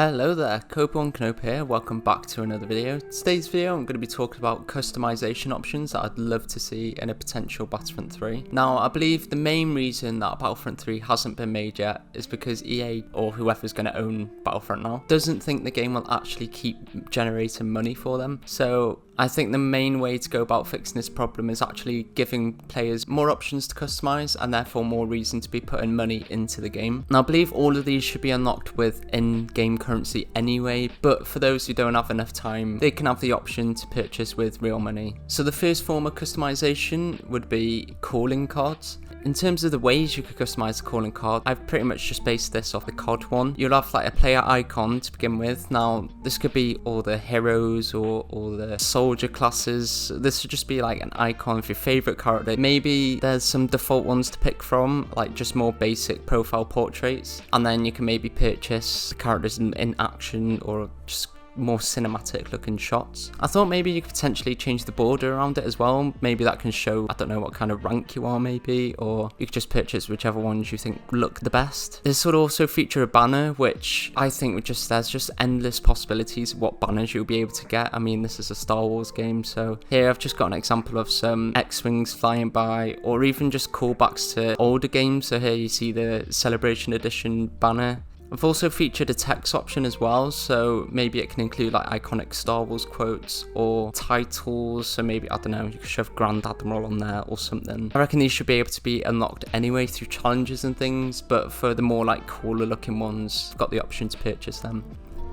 Hello there, Knope here, welcome back to another video. Today's video I'm going to be talking about customization options that I'd love to see in a potential Battlefront 3. Now I believe the main reason that Battlefront 3 hasn't been made yet is because EA, or whoever's going to own Battlefront now, doesn't think the game will actually keep generating money for them. So I think the main way to go about fixing this problem is actually giving players more options to customize and therefore more reason to be putting money into the game. Now I believe all of these should be unlocked with in-game currency anyway, but for those who don't have enough time, they can have the option to purchase with real money. So the first form of customization would be calling cards. In terms of the ways you could customize a calling card, I've pretty much just based this off the COD one. You'll have like a player icon to begin with. Now this could be all the heroes or all the soldier classes. This should just be like an icon of your favorite character. Maybe there's some default ones to pick from, like just more basic profile portraits, and then you can maybe purchase characters in action or just more cinematic looking shots. I thought maybe you could potentially change the border around it as well. Maybe that can show, I don't know, what kind of rank you are maybe, or you could just purchase whichever ones you think look the best. This would also feature a banner, which I think there's just endless possibilities of what banners you'll be able to get. I mean, this is a Star Wars game, so here I've just got an example of some X-Wings flying by, or even just callbacks to older games. So here you see the Celebration Edition banner. I've also featured a text option as well, so maybe it can include like iconic Star Wars quotes or titles, so maybe, I don't know, you could shove Grand Admiral on there or something. I reckon these should be able to be unlocked anyway through challenges and things, but for the more like cooler looking ones, I've got the option to purchase them.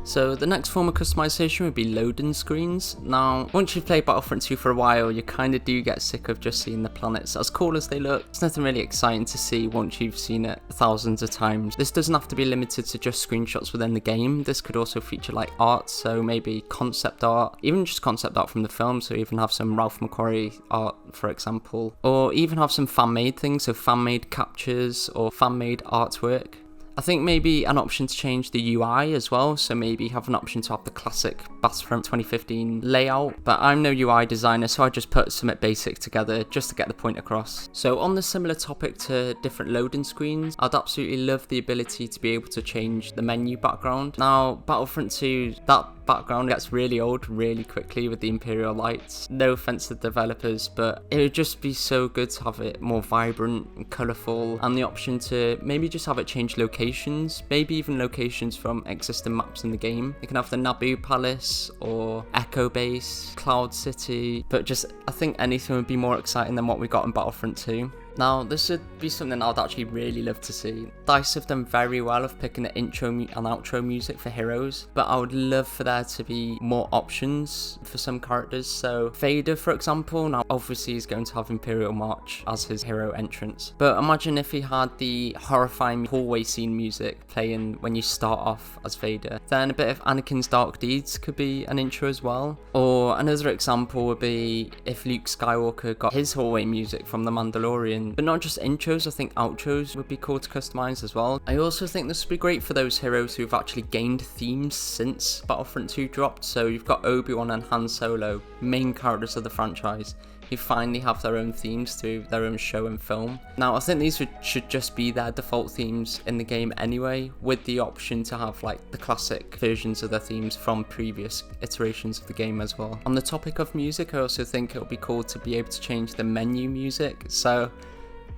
So the next form of customization would be loading screens. Now, once you've played Battlefront 2 for a while, you kind of do get sick of just seeing the planets. As cool as they look, it's nothing really exciting to see once you've seen it thousands of times. This doesn't have to be limited to just screenshots within the game. This could also feature like art, so maybe concept art, even just concept art from the film, so even have some Ralph McQuarrie art, for example, or even have some fan-made things, so fan-made captures or fan-made artwork. I think maybe an option to change the UI as well, so maybe have an option to have the classic Battlefront 2015 layout, but I'm no UI designer, so I just put something basic together just to get the point across. So on the similar topic to different loading screens, I'd absolutely love the ability to be able to change the menu background. Now, Battlefront 2, that background gets really old really quickly with the Imperial lights. No offense to the developers, but it would just be so good to have it more vibrant and colourful, and the option to maybe just have it change locations, maybe even locations from existing maps in the game. You can have the Naboo Palace or Echo Base, Cloud City, but just I think anything would be more exciting than what we got in Battlefront 2. Now, this would be something I'd actually really love to see. DICE have done very well of picking the intro and outro music for heroes, but I would love for there to be more options for some characters. So Vader, for example, now obviously he's going to have Imperial March as his hero entrance, but imagine if he had the horrifying hallway scene music playing when you start off as Vader. Then a bit of Anakin's Dark Deeds could be an intro as well. Or another example would be if Luke Skywalker got his hallway music from The Mandalorian. But not just intros, I think outros would be cool to customize as well. I also think this would be great for those heroes who've actually gained themes since Battlefront 2 dropped. So you've got Obi-Wan and Han Solo, main characters of the franchise, who finally have their own themes through their own show and film. Now I think these should just be their default themes in the game anyway, with the option to have like the classic versions of their themes from previous iterations of the game as well. On the topic of music, I also think it would be cool to be able to change the menu music. So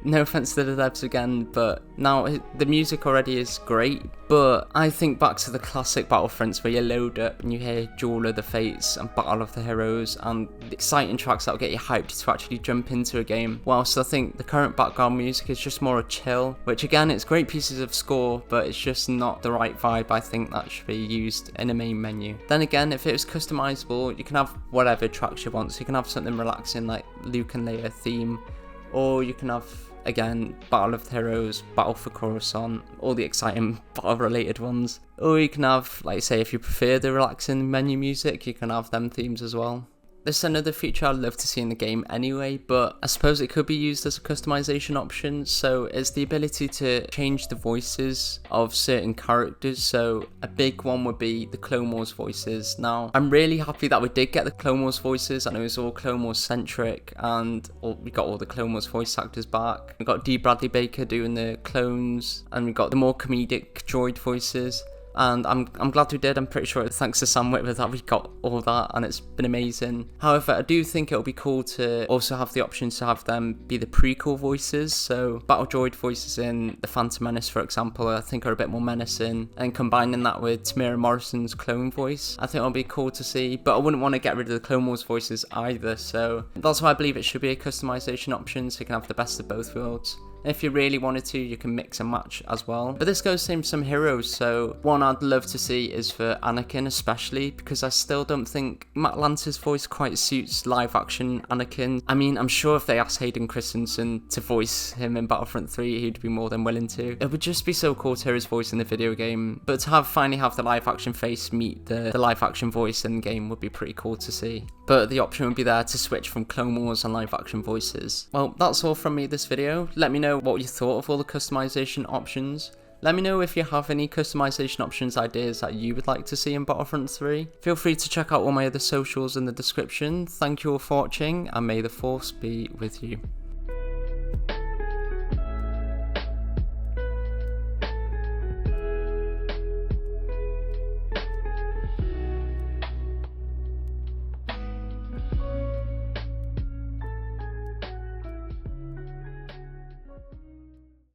no offense to the devs again, but now the music already is great, but I think back to the classic Battlefronts where you load up and you hear Duel of the Fates and Battle of the Heroes and the exciting tracks that'll get you hyped to actually jump into a game, whilst I think the current background music is just more a chill, which again, it's great pieces of score, but it's just not the right vibe I think that should be used in a main menu. Then again, if it was customizable, you can have whatever tracks you want, so you can have something relaxing like Luke and Leia theme, or you can have, again, Battle of the Heroes, Battle for Coruscant, all the exciting battle related ones. Or you can have, like say, if you prefer the relaxing menu music, you can have them themes as well. This is another feature I'd love to see in the game anyway, but I suppose it could be used as a customization option. So it's the ability to change the voices of certain characters. So a big one would be the Clone Wars voices. Now, I'm really happy that we did get the Clone Wars voices, and it was all Clone Wars centric, and we got all the Clone Wars voice actors back. We got D. Bradley Baker doing the clones, and we got the more comedic droid voices. and I'm glad we did. I'm pretty sure it's thanks to Sam Whitworth that we got all that, and it's been amazing. However, I do think it'll be cool to also have the option to have them be the prequel voices, so Battle Droid voices in The Phantom Menace, for example, I think are a bit more menacing, and combining that with Tamira Morrison's clone voice, I think it'll be cool to see, but I wouldn't want to get rid of the Clone Wars voices either, so that's why I believe it should be a customization option, so you can have the best of both worlds. If you really wanted to, you can mix and match as well. But this goes same some heroes, so one I'd love to see is for Anakin especially, because I still don't think Matt Lance's voice quite suits live action Anakin. I mean, I'm sure if they asked Hayden Christensen to voice him in Battlefront 3, he'd be more than willing to. It would just be so cool to hear his voice in the video game, but to finally have the live action face meet the live action voice in the game would be pretty cool to see. But the option would be there to switch from Clone Wars and live action voices. Well, that's all from me this video. Let me know what you thought of all the customization options. Let me know if you have any customization options ideas that you would like to see in Battlefront 3. Feel free to check out all my other socials in the description. Thank you all for watching, and may the Force be with you.